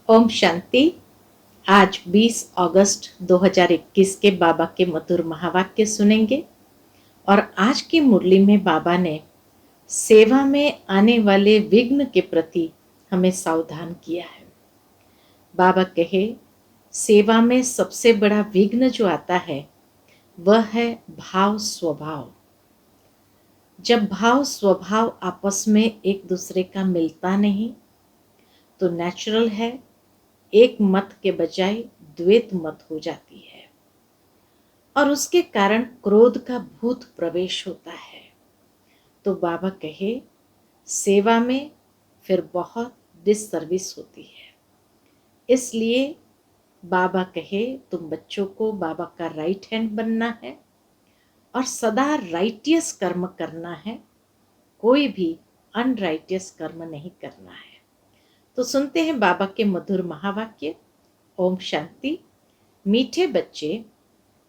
ओम शांति। आज 20 अगस्त 2021 के बाबा के मधुर महावाक्य सुनेंगे। और आज की मुरली में बाबा ने सेवा में आने वाले विघ्न के प्रति हमें सावधान किया है। बाबा कहे, सेवा में सबसे बड़ा विघ्न जो आता है वह है भाव स्वभाव। जब भाव स्वभाव आपस में एक दूसरे का मिलता नहीं तो नेचुरल है एक मत के बजाय द्वैत मत हो जाती है और उसके कारण क्रोध का भूत प्रवेश होता है। तो बाबा कहे, सेवा में फिर बहुत डिससर्विस होती है। इसलिए बाबा कहे, तुम बच्चों को बाबा का राइट हैंड बनना है और सदा राइटियस कर्म करना है, कोई भी अनराइटियस कर्म नहीं करना है। तो सुनते हैं बाबा के मधुर महावाक्य। ओम शांति। मीठे बच्चे,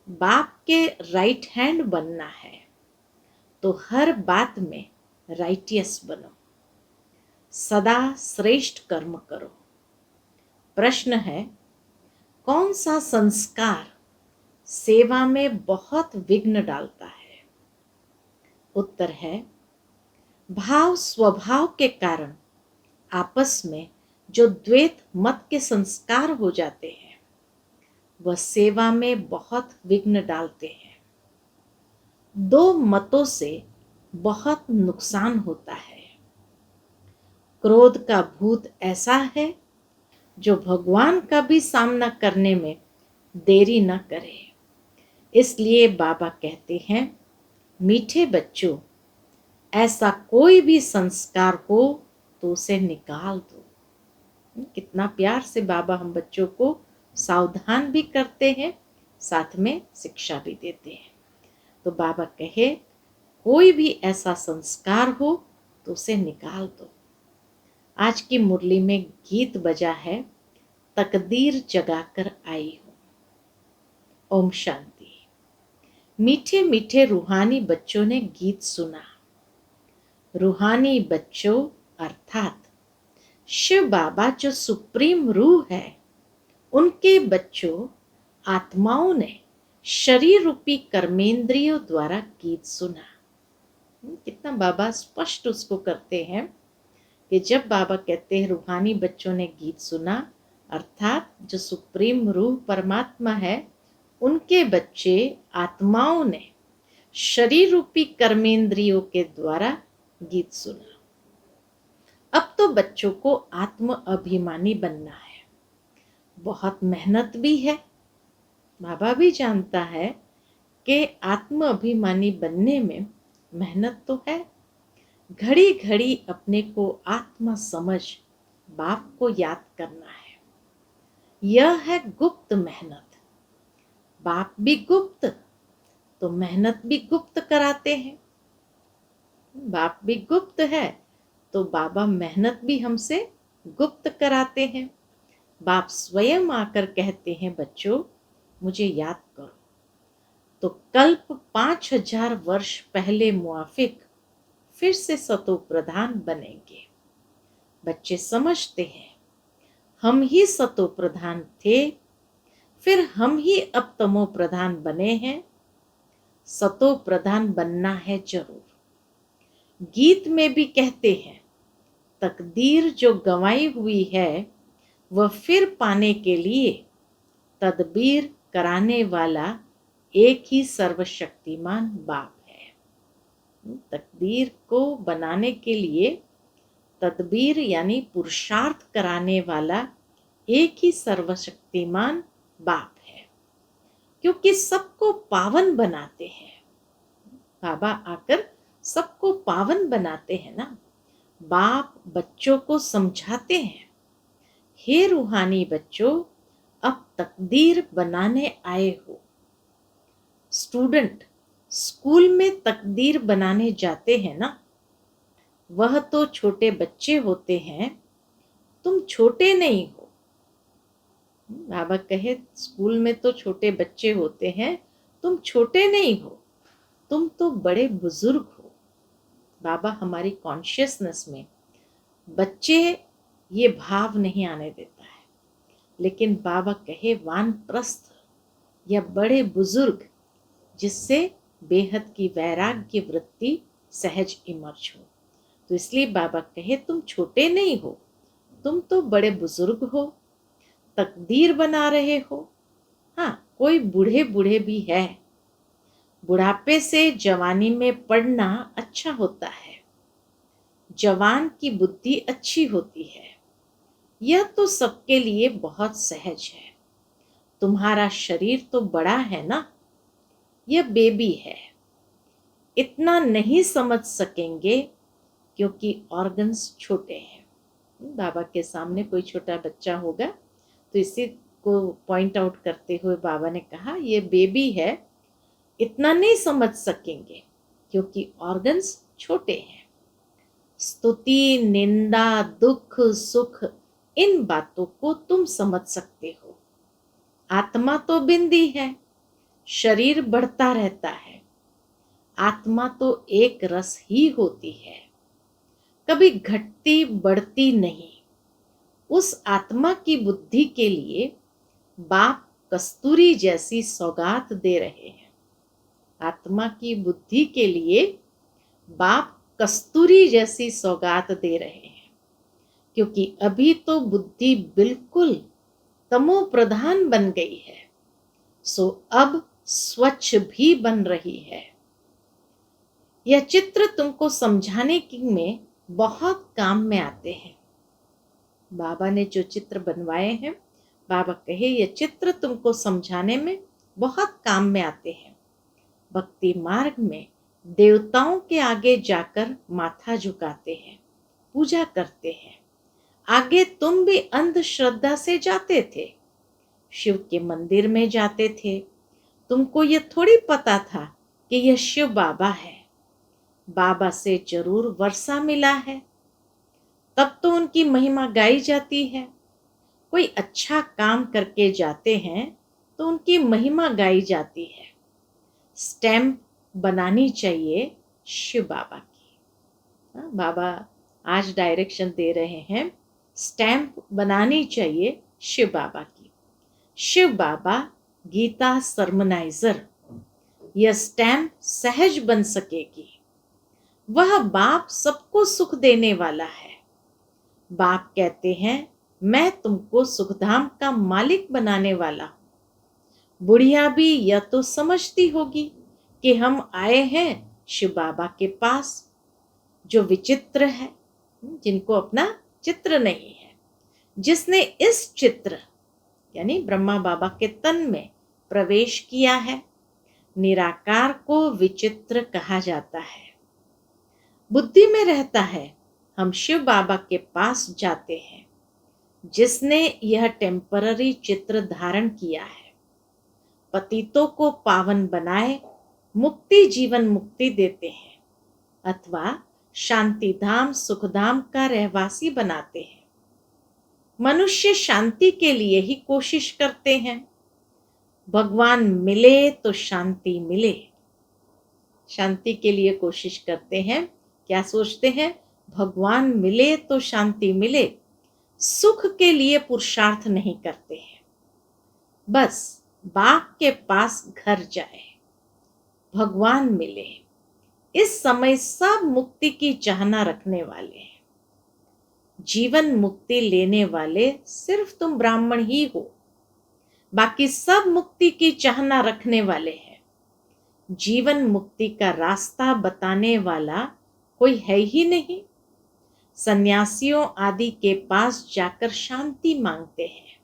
बाप के राइट हैंड बनना है तो हर बात में राइटियस बनो, सदा श्रेष्ठ कर्म करो। प्रश्न है, कौन सा संस्कार सेवा में बहुत विघ्न डालता है? उत्तर है, भाव स्वभाव के कारण आपस में जो द्वैत मत के संस्कार हो जाते हैं वह सेवा में बहुत विघ्न डालते हैं। दो मतों से बहुत नुकसान होता है। क्रोध का भूत ऐसा है जो भगवान का भी सामना करने में देरी न करे। इसलिए बाबा कहते हैं, मीठे बच्चों, ऐसा कोई भी संस्कार हो तो उसे निकाल दो। कितना प्यार से बाबा हम बच्चों को सावधान भी करते हैं, साथ में शिक्षा भी देते हैं। तो बाबा कहे, कोई भी ऐसा संस्कार हो तो उसे निकाल दो। आज की मुरली में गीत बजा है, तकदीर जगाकर आई हूं। ओम शांति। मीठे मीठे रूहानी बच्चों ने गीत सुना। रूहानी बच्चों अर्थात शिव बाबा जो सुप्रीम रूह है, उनके बच्चों आत्माओं ने शरीर रूपी कर्मेंद्रियों द्वारा गीत सुना। कितना बाबा स्पष्ट उसको करते हैं कि जब बाबा कहते हैं रूहानी बच्चों ने गीत सुना, अर्थात जो सुप्रीम रूह परमात्मा है, उनके बच्चे आत्माओं ने शरीर रूपी कर्मेंद्रियों के द्वारा गीत सुना। अब तो बच्चों को आत्म अभिमानी बनना है। बहुत मेहनत भी है। बाबा भी जानता है कि आत्म अभिमानी बनने में मेहनत तो है। घड़ी घड़ी अपने को आत्मा समझ बाप को याद करना है। यह है गुप्त मेहनत। बाप भी गुप्त तो मेहनत भी गुप्त कराते हैं। बाप भी गुप्त है तो बाबा मेहनत भी हमसे गुप्त कराते हैं। बाप स्वयं आकर कहते हैं, बच्चों मुझे याद करो। तो कल्प 5000 वर्ष पहले मुआफिक फिर से सतो प्रधान बनेंगे। बच्चे समझते हैं, हम ही सतो प्रधान थे, फिर हम ही अब तमो प्रधान बने हैं। सतो प्रधान बनना है जरूर। गीत में भी कहते हैं, तकदीर जो गंवाई हुई है वह फिर पाने के लिए तदबीर कराने वाला एक ही सर्वशक्तिमान बाप है। तकदीर को बनाने के लिए तदबीर यानी पुरुषार्थ कराने वाला एक ही सर्वशक्तिमान बाप है, क्योंकि सबको पावन बनाते हैं। बाबा आकर सबको पावन बनाते हैं ना। बाप बच्चों को समझाते हैं, हे रूहानी बच्चों, अब तकदीर बनाने आए हो। स्टूडेंट स्कूल में तकदीर बनाने जाते हैं ना, वह तो छोटे बच्चे होते हैं, तुम छोटे नहीं हो। बाबा कहे, स्कूल में तो छोटे बच्चे होते हैं, तुम छोटे नहीं हो, तुम तो बड़े बुजुर्ग हो। बाबा हमारी कॉन्शियसनेस में बच्चे ये भाव नहीं आने देता है। लेकिन बाबा कहे वानप्रस्थ या बड़े बुजुर्ग, जिससे बेहद की वैराग्य वृत्ति सहज इमर्ज हो। तो इसलिए बाबा कहे तुम छोटे नहीं हो, तुम तो बड़े बुजुर्ग हो, तकदीर बना रहे हो। हाँ, कोई बूढ़े बूढ़े भी है। बुढ़ापे से जवानी में पढ़ना अच्छा होता है, जवान की बुद्धि अच्छी होती है, यह तो सबके लिए बहुत सहज है। तुम्हारा शरीर तो बड़ा है ना, यह बेबी है, इतना नहीं समझ सकेंगे क्योंकि ऑर्गन्स छोटे हैं। बाबा के सामने कोई छोटा बच्चा होगा तो इसी को पॉइंट आउट करते हुए बाबा ने कहा ये बेबी है, इतना नहीं समझ सकेंगे क्योंकि ऑर्गन्स छोटे हैं। स्तुति, निंदा, दुख, सुख, इन बातों को तुम समझ सकते हो। आत्मा तो बिंदी है, शरीर बढ़ता रहता है। आत्मा तो एक रस ही होती है, कभी घटती बढ़ती नहीं। उस आत्मा की बुद्धि के लिए बाप कस्तूरी जैसी सौगात दे रहे हैं। आत्मा की बुद्धि के लिए बाप कस्तूरी जैसी सौगात दे रहे हैं, क्योंकि अभी तो बुद्धि बिल्कुल तमो प्रधान बन गई है, सो अब स्वच्छ भी बन रही है। यह चित्र तुमको समझाने में बहुत काम में आते हैं। बाबा ने जो चित्र बनवाए हैं, बाबा कहे ये चित्र तुमको समझाने में बहुत काम में आते हैं। भक्ति मार्ग में देवताओं के आगे जाकर माथा झुकाते हैं, पूजा करते हैं। आगे तुम भी अंधश्रद्धा से जाते थे, शिव के मंदिर में जाते थे। तुमको ये थोड़ी पता था कि यह शिव बाबा है। बाबा से जरूर वर्षा मिला है, तब तो उनकी महिमा गाई जाती है। कोई अच्छा काम करके जाते हैं तो उनकी महिमा गाई जाती है। स्टैम्प बनानी चाहिए शिव बाबा की। बाबा आज डायरेक्शन दे रहे हैं, स्टैम्प बनानी चाहिए शिव बाबा की। शिव बाबा गीता सरमनाइजर, यह स्टैम्प सहज बन सकेगी। वह बाप सबको सुख देने वाला है। बाप कहते हैं मैं तुमको सुखधाम का मालिक बनाने वाला हूं। बुढ़िया भी यह तो समझती होगी कि हम आए हैं शिव बाबा के पास, जो विचित्र है, जिनको अपना चित्र नहीं है। जिसने इस चित्र यानी ब्रह्मा बाबा के तन में प्रवेश किया है, निराकार को विचित्र कहा जाता है। बुद्धि में रहता है, हम शिव बाबा के पास जाते हैं। जिसने यह टेम्पररी चित्र धारण किया है, पतितों को पावन बनाए मुक्ति जीवन मुक्ति देते हैं, अथवा शांति धाम सुखधाम का रहवासी बनाते हैं। मनुष्य शांति के लिए ही कोशिश करते हैं। भगवान मिले तो शांति मिले, शांति के लिए कोशिश करते हैं। क्या सोचते हैं? भगवान मिले तो शांति मिले। सुख के लिए पुरुषार्थ नहीं करते हैं, बस बाप के पास घर जाए, भगवान मिले। इस समय सब मुक्ति की चाहना रखने वाले हैं। जीवन मुक्ति लेने वाले सिर्फ तुम ब्राह्मण ही हो, बाकी सब मुक्ति की चाहना रखने वाले हैं। जीवन मुक्ति का रास्ता बताने वाला कोई है ही नहीं। सन्यासियों आदि के पास जाकर शांति मांगते हैं,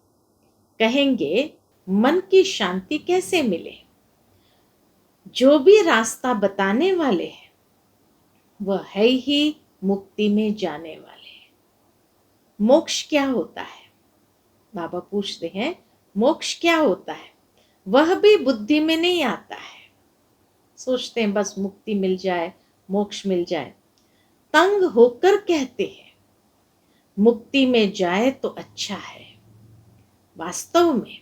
कहेंगे मन की शांति कैसे मिले। जो भी रास्ता बताने वाले हैं वह है ही मुक्ति में जाने वाले। मोक्ष क्या होता है? बाबा पूछते हैं मोक्ष क्या होता है? वह भी बुद्धि में नहीं आता है। सोचते हैं बस मुक्ति मिल जाए, मोक्ष मिल जाए। तंग होकर कहते हैं मुक्ति में जाए तो अच्छा है। वास्तव में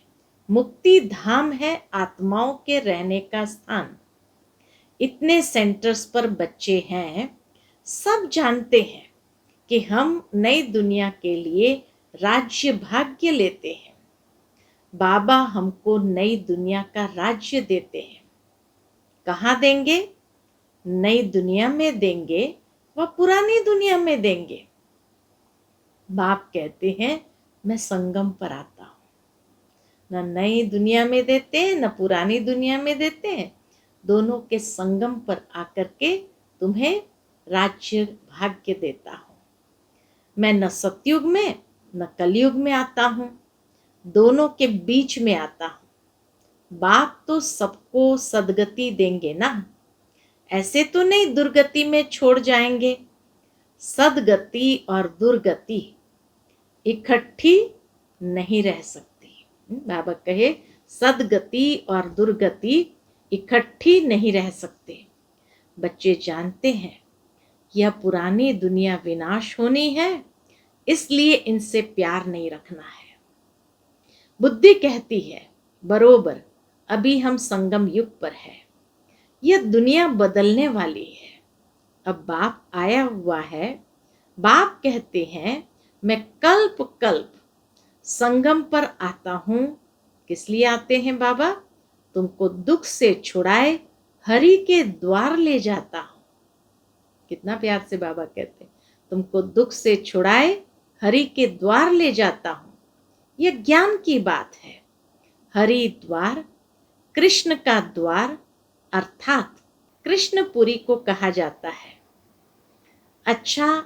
मुक्ति धाम है आत्माओं के रहने का स्थान। इतने सेंटर्स पर बच्चे हैं, सब जानते हैं कि हम नई दुनिया के लिए राज्य भाग्य लेते हैं। बाबा हमको नई दुनिया का राज्य देते हैं। कहाँ देंगे? नई दुनिया में देंगे व पुरानी दुनिया में देंगे। बाप कहते हैं मैं संगम पर आता हूँ। न नई दुनिया में देते हैं न पुरानी दुनिया में देते हैं, दोनों के संगम पर आकर के तुम्हें राज्य भाग्य देता हूँ। मैं न सतयुग में न कलयुग में आता हूँ, दोनों के बीच में आता हूँ। बाप तो सबको सदगति देंगे ना, ऐसे तो नहीं दुर्गति में छोड़ जाएंगे। सदगति और दुर्गति इकट्ठी नहीं रह सकती। बाबा कहे सदगति और दुर्गति इकट्ठी नहीं रह सकते। बच्चे जानते हैं यह पुरानी दुनिया विनाश होनी है, इसलिए इनसे प्यार नहीं रखना है। बुद्धि कहती है बरोबर अभी हम संगम युग पर है, यह दुनिया बदलने वाली है। अब बाप आया हुआ है। बाप कहते हैं मैं कल्प कल्प संगम पर आता हूं। किस लिए आते हैं बाबा? तुमको दुख से छुड़ाए हरि के द्वार ले जाता हूं। कितना प्यार से बाबा कहते हैं तुमको दुख से छुड़ाए हरि के द्वार ले जाता हूं। यह ज्ञान की बात है। हरि द्वार कृष्ण का द्वार अर्थात कृष्णपुरी को कहा जाता है। अच्छा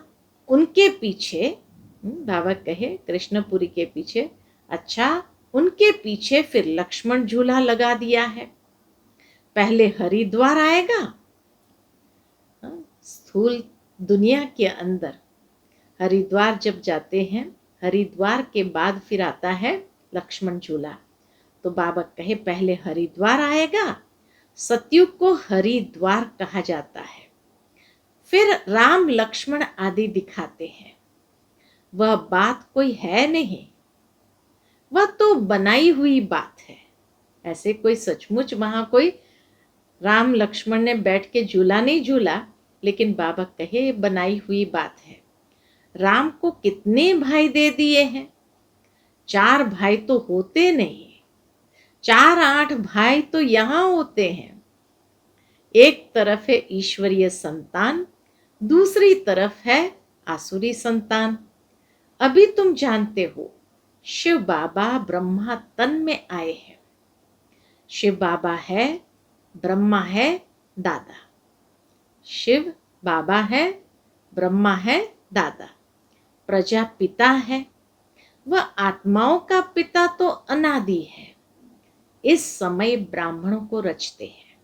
उनके पीछे बाबा कहे कृष्णपुरी के पीछे, अच्छा उनके पीछे फिर लक्ष्मण झूला लगा दिया है। पहले हरिद्वार आएगा, स्थूल दुनिया के अंदर हरिद्वार जब जाते हैं, हरिद्वार के बाद फिर आता है लक्ष्मण झूला। तो बाबा कहे पहले हरिद्वार आएगा, सतयुग को हरिद्वार कहा जाता है। फिर राम लक्ष्मण आदि दिखाते हैं। वह बात कोई है नहीं, वह तो बनाई हुई बात है। ऐसे कोई सचमुच वहां कोई राम लक्ष्मण ने बैठ के झूला नहीं झूला, लेकिन बाबा कहे बनाई हुई बात है। राम को कितने भाई दे दिए हैं? 4 भाई तो होते नहीं, 4-8 भाई तो यहां होते हैं। एक तरफ है ईश्वरीय संतान, दूसरी तरफ है आसुरी संतान। अभी तुम जानते हो शिव बाबा ब्रह्मा तन में आए हैं। शिव बाबा है, ब्रह्मा है दादा। शिव बाबा है, ब्रह्मा है दादा। प्रजापिता है, वह आत्माओं का पिता तो अनादि है। इस समय ब्राह्मणों को रचते हैं।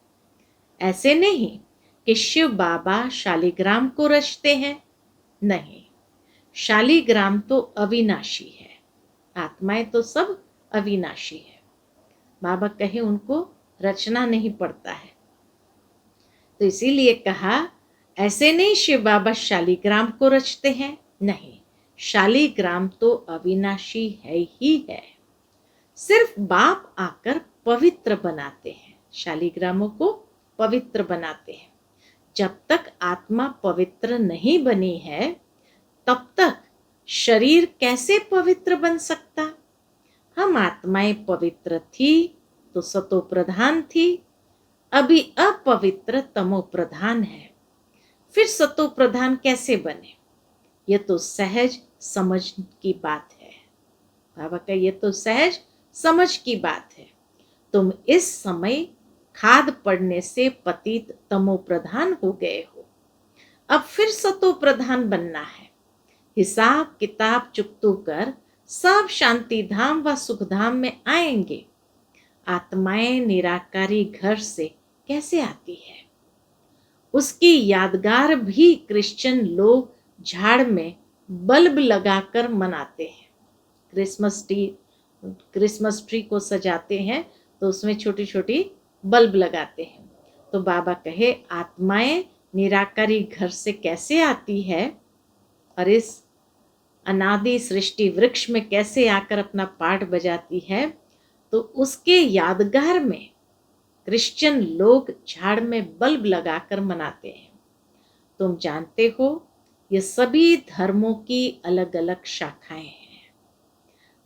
ऐसे नहीं कि शिव बाबा शालिग्राम को रचते हैं, नहीं, शालिग्राम तो अविनाशी है, आत्माएं तो सब अविनाशी है। बाबा कहे उनको रचना नहीं पड़ता है। तो इसीलिए कहा ऐसे नहीं शिव बाबा शालिग्राम को रचते हैं, नहीं, शालिग्राम तो अविनाशी है ही है। सिर्फ बाप आकर पवित्र बनाते हैं, शालिग्रामों को पवित्र बनाते हैं। जब तक आत्मा पवित्र नहीं बनी है, तब तक शरीर कैसे पवित्र बन सकता? हम आत्माएं पवित्र थी तो सतो प्रधान थी, अभी अपवित्र तमो प्रधान है, फिर सतो प्रधान कैसे बने? ये तो सहज समझ की बात है। बाबा का ये तो सहज समझ की बात है। तुम इस समय खाद पड़ने से पतित तमो प्रधान हो गए हो, अब फिर सतो प्रधान बनना है। हिसाब किताब चुकतू कर सब शांति धाम व सुख धाम में आएंगे। आत्माएं निराकारी घर से कैसे आती है? उसकी यादगार भी क्रिश्चियन लोग झाड़ में बल्ब लगाकर मनाते हैं। क्रिसमस ट्री को सजाते हैं तो उसमें छोटी छोटी बल्ब लगाते हैं। तो बाबा कहे आत्माएं निराकारी घर से कैसे आती है और इस अनादि सृष्टि वृक्ष में कैसे आकर अपना पाठ बजाती है? तो उसके यादगार में क्रिश्चियन लोग झाड़ में बल्ब लगाकर मनाते हैं। तुम जानते हो ये सभी धर्मों की अलग अलग शाखाएं हैं।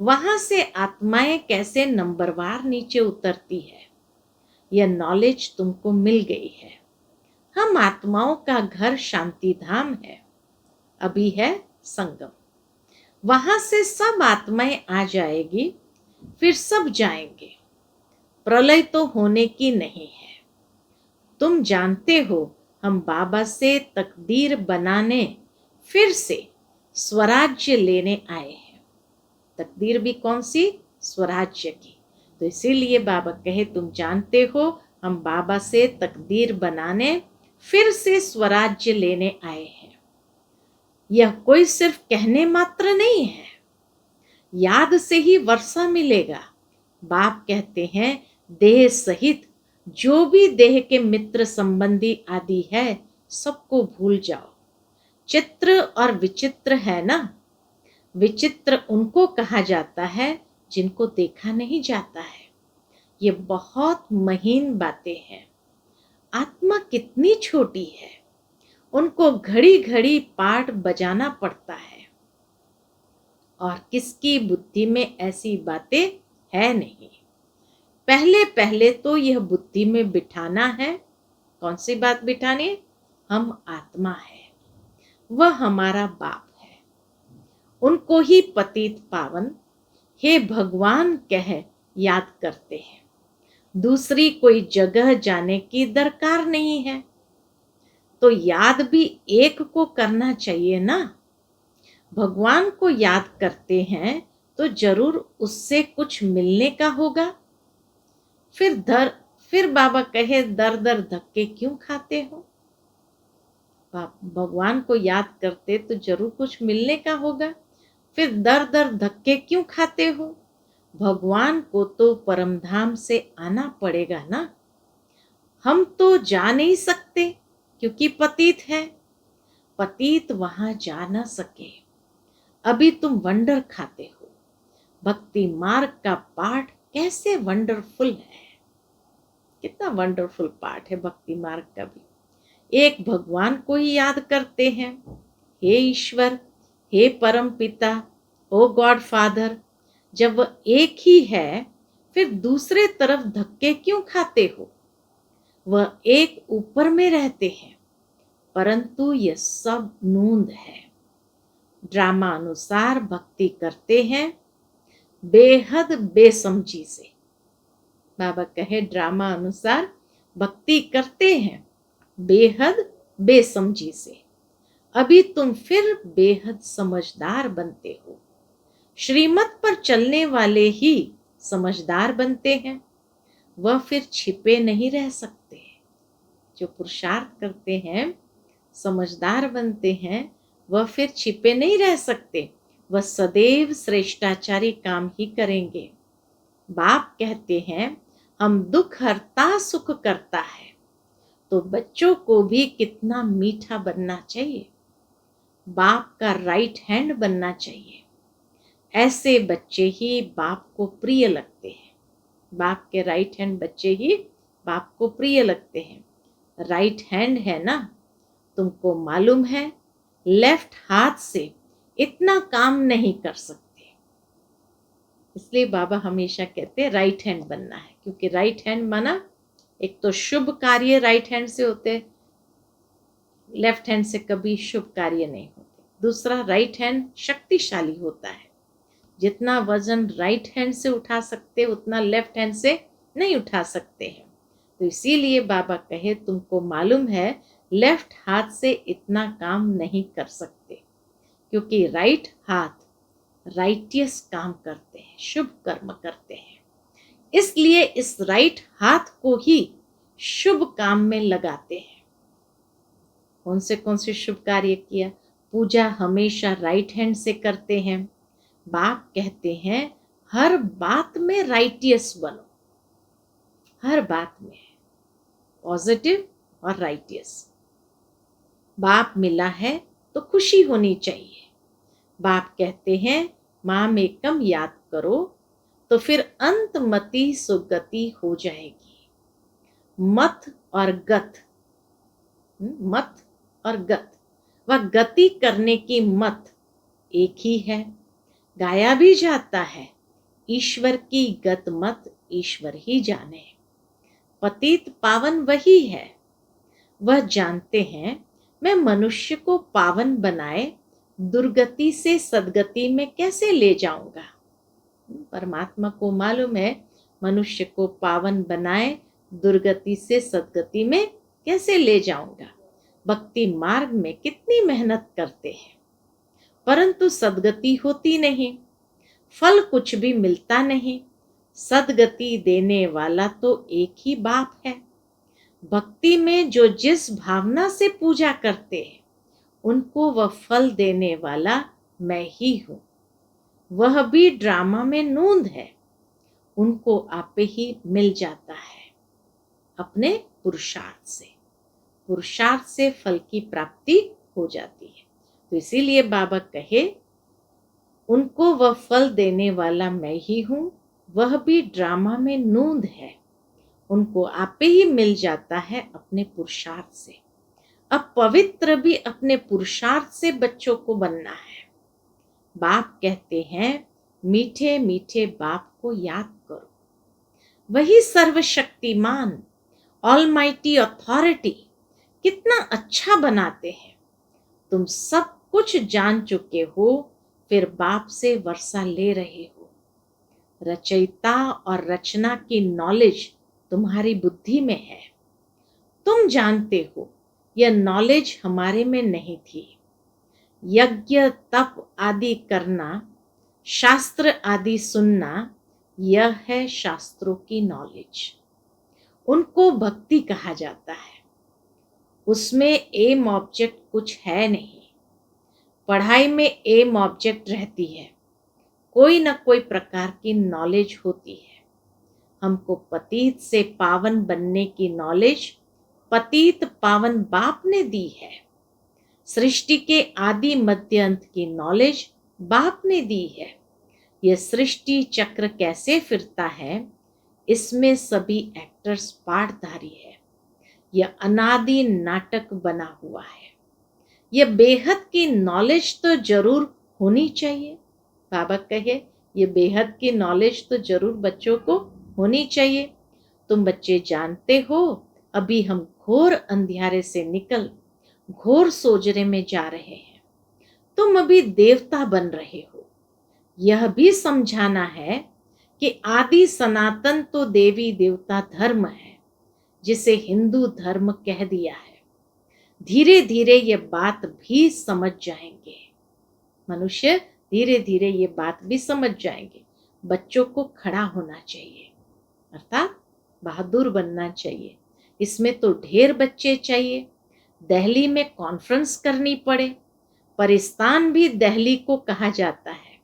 वहां से आत्माएं कैसे नंबरवार नीचे उतरती है, यह नॉलेज तुमको मिल गई है। हम आत्माओं का घर शांति धाम है, अभी है संगम। वहां से सब आत्माएं आ जाएगी, फिर सब जाएंगे। प्रलय तो होने की नहीं है। तुम जानते हो, हम बाबा से तकदीर बनाने, फिर से स्वराज्य लेने आए हैं। तकदीर भी कौन सी? स्वराज्य की। तो इसीलिए बाबा कहे, तुम जानते हो, हम बाबा से तकदीर बनाने, फिर से स्वराज्य लेने आए हैं। यह कोई सिर्फ कहने मात्र नहीं है, याद से ही वर्षा मिलेगा। बाप कहते हैं, देह सहित जो भी देह के मित्र संबंधी आदि है, सबको भूल जाओ। चित्र और विचित्र है ना। विचित्र उनको कहा जाता है जिनको देखा नहीं जाता है। ये बहुत महीन बातें हैं। आत्मा कितनी छोटी है, उनको घड़ी घड़ी पाठ बजाना पड़ता है, और किसकी बुद्धि में ऐसी बातें है नहीं। पहले पहले तो यह बुद्धि में बिठाना है। कौन सी बात बिठानी? हम आत्मा है, वह हमारा बाप है। उनको ही पतित पावन हे भगवान कह याद करते हैं। दूसरी कोई जगह जाने की दरकार नहीं है। तो याद भी एक को करना चाहिए ना। भगवान को याद करते हैं तो जरूर उससे कुछ मिलने का होगा। फिर बाबा कहे, दर दर धक्के क्यों खाते हो? भगवान को याद करते तो जरूर कुछ मिलने का होगा, फिर दर दर धक्के क्यों खाते हो? भगवान को तो परमधाम से आना पड़ेगा ना। हम तो जा नहीं सकते क्योंकि पतित है। पतित वहां जा न सके। अभी तुम वंडर खाते हो। भक्ति मार्ग का पाठ कैसे वंडरफुल है। कितना वंडरफुल पाठ है भक्ति मार्ग का भी। एक भगवान को ही याद करते हैं, हे ईश्वर, हे परम पिता, ओ गॉड फादर। जब वह एक ही है, फिर दूसरे तरफ धक्के क्यों खाते हो? वह एक ऊपर में रहते हैं, परंतु यह सब नूंद है। ड्रामा अनुसार भक्ति करते हैं, बेहद बेसमझी से। बाबा कहे, ड्रामा अनुसार भक्ति करते हैं, बेहद बेसमझी से। अभी तुम फिर बेहद समझदार बनते हो। श्रीमत पर चलने वाले ही समझदार बनते हैं, वह फिर छिपे नहीं रह सकते। जो पुरुषार्थ करते हैं, समझदार बनते हैं, वह फिर छिपे नहीं रह सकते। वह सदैव श्रेष्ठाचारी काम ही करेंगे। बाप कहते हैं, हम दुख हरता सुख करता है। तो बच्चों को भी कितना मीठा बनना चाहिए, बाप का राइट हैंड बनना चाहिए। ऐसे बच्चे ही बाप को प्रिय लगते हैं। बाप के राइट हैंड बच्चे ही बाप को प्रिय लगते हैं। राइट हैंड है ना, तुमको मालूम है, लेफ्ट हाथ से इतना काम नहीं कर सकते। इसलिए बाबा हमेशा कहते हैं राइट हैंड बनना है, क्योंकि राइट हैंड माना एक तो शुभ कार्य राइट हैंड से होते, लेफ्ट हैंड से कभी शुभ कार्य नहीं होते। दूसरा, राइट हैंड शक्तिशाली होता है। जितना वजन राइट हैंड से उठा सकते उतना लेफ्ट हैंड से नहीं उठा सकते हैं। तो इसीलिए बाबा कहे, तुमको मालूम है लेफ्ट हाथ से इतना काम नहीं कर सकते, क्योंकि राइट हाथ राइटियस काम करते हैं, शुभ कर्म करते हैं। इसलिए इस राइट हाथ को ही शुभ काम में लगाते हैं। कौन से शुभ कार्य किया? पूजा हमेशा राइट हैंड से करते हैं। बाप कहते हैं, हर बात में राइटियस बनो, हर बात में पॉजिटिव और राइटियस। बाप मिला है तो खुशी होनी चाहिए। बाप कहते हैं, माम एकम याद करो तो फिर अंतमति सुगति हो जाएगी। मत और गत, मत और गत, वह गति करने की मत एक ही है। गाया भी जाता है, ईश्वर की गत मत ईश्वर ही जाने। पतित पावन वही है, वह जानते हैं मैं मनुष्य को पावन बनाए दुर्गति से सदगति में कैसे ले जाऊंगा। परमात्मा को मालूम है मनुष्य को पावन बनाए दुर्गति से सदगति में कैसे ले जाऊंगा। भक्ति मार्ग में कितनी मेहनत करते हैं, परंतु सदगति होती नहीं, फल कुछ भी मिलता नहीं। सदगति देने वाला तो एक ही बाप है। भक्ति में जो जिस भावना से पूजा करते हैं उनको वह फल देने वाला मैं ही हूं। वह भी ड्रामा में नूंद है, उनको आपे ही मिल जाता है अपने पुरुषार्थ से। पुरुषार्थ से फल की प्राप्ति हो जाती है। तो इसीलिए बाबा कहे उनको वह फल देने वाला मैं ही हूं, वह भी ड्रामा में नूंद है, उनको आपे ही मिल जाता है अपने पुरुषार्थ से। अब पवित्र भी अपने पुरुषार्थ से बच्चों को बनना है। बाप कहते हैं मीठे मीठे बाप को याद करो, वही सर्वशक्तिमान ऑलमाइटी अथॉरिटी कितना अच्छा बनाते हैं। तुम सब कुछ जान चुके हो, फिर बाप से वर्षा ले रहे हो। रचयिता और रचना की नॉलेज तुम्हारी बुद्धि में है, तुम जानते हो यह नॉलेज हमारे में नहीं थी। यज्ञ तप आदि करना, शास्त्र आदि सुनना, यह है शास्त्रों की नॉलेज। उनको भक्ति कहा जाता है। उसमें एम ऑब्जेक्ट कुछ है नहीं। पढ़ाई में एम ऑब्जेक्ट रहती है, कोई न कोई प्रकार की नॉलेज होती है। हमको पतित से पावन बनने की नॉलेज पतित पावन बाप ने दी है। सृष्टि के आदि मध्य अंत की नॉलेज बाप ने दी है। यह सृष्टि चक्र कैसे फिरता है, इसमें सभी एक्टर्स पाठधारी है। यह अनादि नाटक बना हुआ है। यह बेहद की नॉलेज तो जरूर होनी चाहिए। बाबा कहे ये बेहद की नॉलेज तो जरूर बच्चों को होनी चाहिए। तुम बच्चे जानते हो अभी हम घोर अंधियारे से निकल घोर सोजरे में जा रहे हैं। तुम अभी देवता बन रहे हो। यह भी समझाना है कि आदि सनातन तो देवी देवता धर्म है, जिसे हिंदू धर्म कह दिया है। धीरे धीरे ये बात भी समझ जाएंगे। मनुष्य धीरे धीरे ये बात भी समझ जाएंगे। बच्चों को खड़ा होना चाहिए, अर्थात बहादुर बनना चाहिए। इसमें तो ढेर बच्चे चाहिए। दिल्ली में कॉन्फ्रेंस करनी पड़े। परिस्तान भी दिल्ली को कहा जाता है।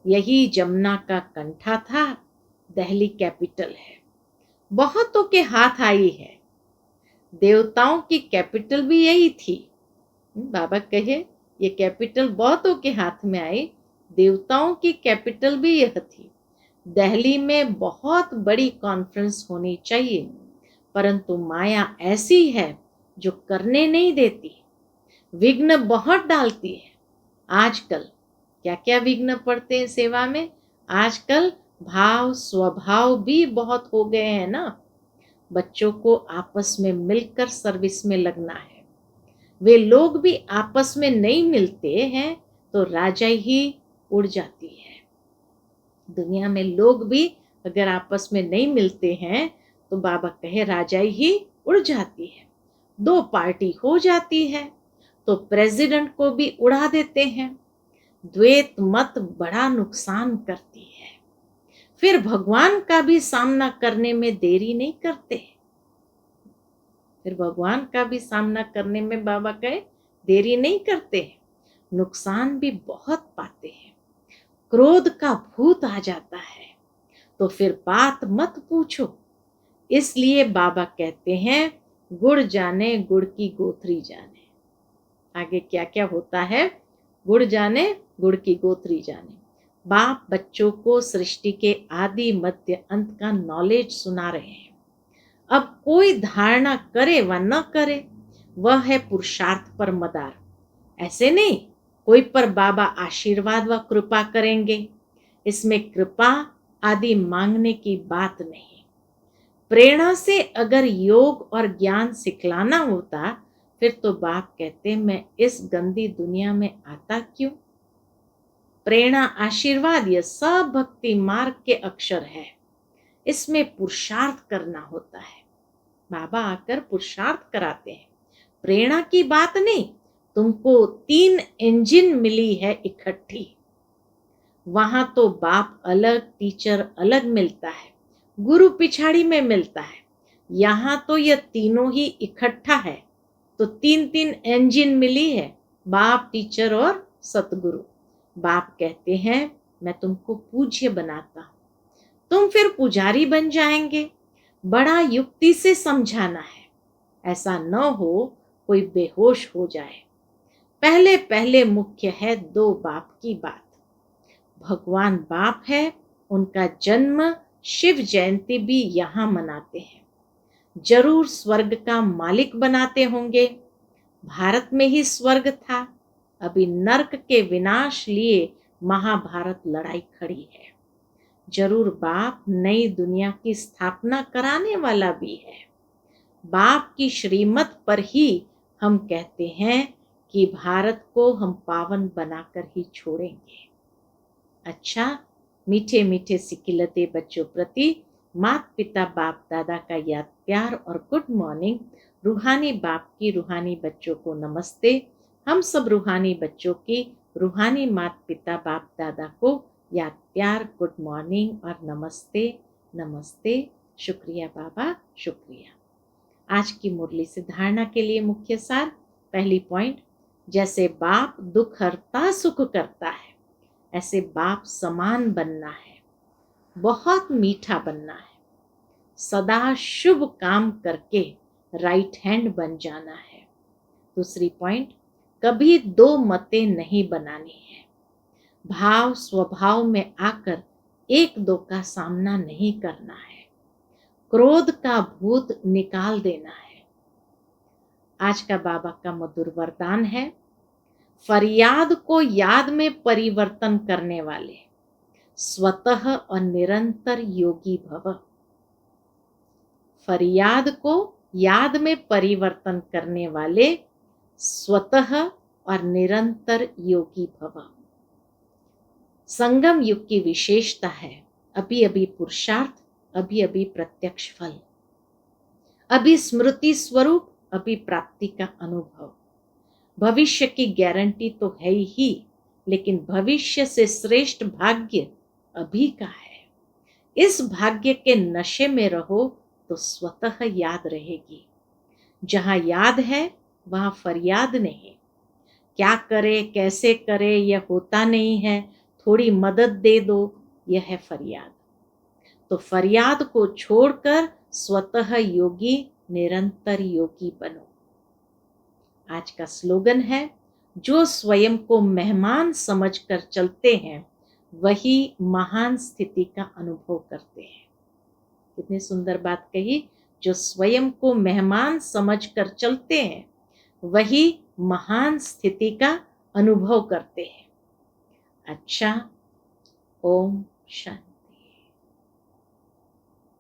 यही जमुना का कंठा था, दिल्ली कैपिटल है। बहुतों के हाथ आई है। देवताओं की कैपिटल भी यही थी। बाबा कहे ये कैपिटल बहुतों के हाथ में आई, देवताओं की कैपिटल भी यह थी। दिल्ली में बहुत बड़ी कॉन्फ्रेंस होनी चाहिए, परंतु माया ऐसी है जो करने नहीं देती, विघ्न बहुत डालती है। आजकल क्या क्या विघ्न पड़ते हैं सेवा में। आजकल भाव स्वभाव भी बहुत हो गए हैं ना। बच्चों को आपस में मिलकर सर्विस में लगना है। वे लोग भी आपस में नहीं मिलते हैं तो राजा ही उड़ जाती है। दुनिया में लोग भी अगर आपस में नहीं मिलते हैं तो बाबा कहे राजा ही उड़ जाती है। दो पार्टी हो जाती है तो प्रेसिडेंट को भी उड़ा देते हैं। द्वैत मत बड़ा नुकसान करती है। फिर भगवान का भी सामना करने में देरी नहीं करते। फिर भगवान का भी सामना करने में बाबा कहे देरी नहीं करते। नुकसान भी बहुत पाते हैं। क्रोध का भूत आ जाता है तो फिर बात मत पूछो। इसलिए बाबा कहते हैं गुड़ जाने गुड़ की गोथरी जाने। आगे क्या क्या होता है, गुड़ जाने गुड़ की गोथरी जाने। बाप बच्चों को सृष्टि के आदि मध्य अंत का नॉलेज सुना रहे हैं। अब कोई धारणा करे व न करे, वह है पुरुषार्थ पर मदार। ऐसे नहीं कोई पर बाबा आशीर्वाद व कृपा करेंगे। इसमें कृपा आदि मांगने की बात नहीं। प्रेरणा से अगर योग और ज्ञान सिखलाना होता फिर तो बाप कहते मैं इस गंदी दुनिया में आता क्यों। प्रेरणा आशीर्वाद ये सब भक्ति मार्ग के अक्षर है। इसमें पुरुषार्थ करना होता है। बाबा आकर पुरुषार्थ कराते हैं। प्रेरणा की बात नहीं, तुमको 3 इंजन मिली है इकट्ठी। वहां तो बाप अलग, टीचर अलग मिलता है, गुरु पिछाड़ी में मिलता है। यहां तो ये तीनों ही इकट्ठा है, तो 3-3 इंजन मिली है, बाप, टीचर और सतगुरु। बाप कहते हैं मैं तुमको पूज्य बनाता हूं, तुम फिर पुजारी बन जाएंगे। बड़ा युक्ति से समझाना है, ऐसा न हो कोई बेहोश हो जाए। पहले पहले मुख्य है 2 बाप की बात। भगवान बाप है, उनका जन्म शिव जयंती भी यहाँ मनाते हैं। जरूर स्वर्ग का मालिक बनाते होंगे। भारत में ही स्वर्ग था, अभी नरक के विनाश लिए महाभारत लड़ाई खड़ी है। जरूर बाप नई दुनिया की स्थापना कराने वाला भी है। बाप की श्रीमत पर ही हम कहते हैं कि भारत को हम पावन बनाकर ही छोड़ेंगे। अच्छा, मीठे मीठे सिकिलते बच्चों प्रति माता पिता बाप दादा का याद प्यार और गुड मॉर्निंग। रूहानी बाप की रूहानी बच्चों को नमस्ते। हम सब रूहानी बच्चों की रूहानी माता पिता बाप दादा को याद प्यार, गुड मॉर्निंग और नमस्ते नमस्ते। शुक्रिया बाबा, शुक्रिया। आज की मुरली से धारणा के लिए मुख्य सार। पहली पॉइंट, जैसे बाप दुख हरता सुख करता है, ऐसे बाप समान बनना है, बहुत मीठा बनना है, सदा शुभ काम करके राइट हैंड बन जाना है। दूसरी पॉइंट, कभी 2 मतें नहीं बनानी है। भाव स्वभाव में आकर 1-2 का सामना नहीं करना है। क्रोध का भूत निकाल देना है। आज का बाबा का मधुर वरदान है, फरियाद को याद में परिवर्तन करने वाले स्वतः और निरंतर योगी भव। फरियाद को याद में परिवर्तन करने वाले स्वतः और निरंतर योगी भव। संगम युग की विशेषता है, अभी अभी पुरुषार्थ, अभी अभी प्रत्यक्ष फल, अभी स्मृति स्वरूप, अभी प्राप्ति का अनुभव। भविष्य की गारंटी तो है ही, लेकिन भविष्य से श्रेष्ठ भाग्य अभी का है। इस भाग्य के नशे में रहो तो स्वतः याद रहेगी। जहां याद है वहां फरियाद नहीं। क्या करे, कैसे करे, यह होता नहीं है, थोड़ी मदद दे दो, यह है फरियाद। तो फरियाद को छोड़कर स्वतः योगी, निरंतर योगी बनो। आज का स्लोगन है, जो स्वयं को मेहमान समझकर चलते हैं वही महान स्थिति का अनुभव करते हैं। कितनी सुंदर बात कही, जो स्वयं को मेहमान समझकर चलते हैं वही महान स्थिति का अनुभव करते हैं। अच्छा, ओम शांति।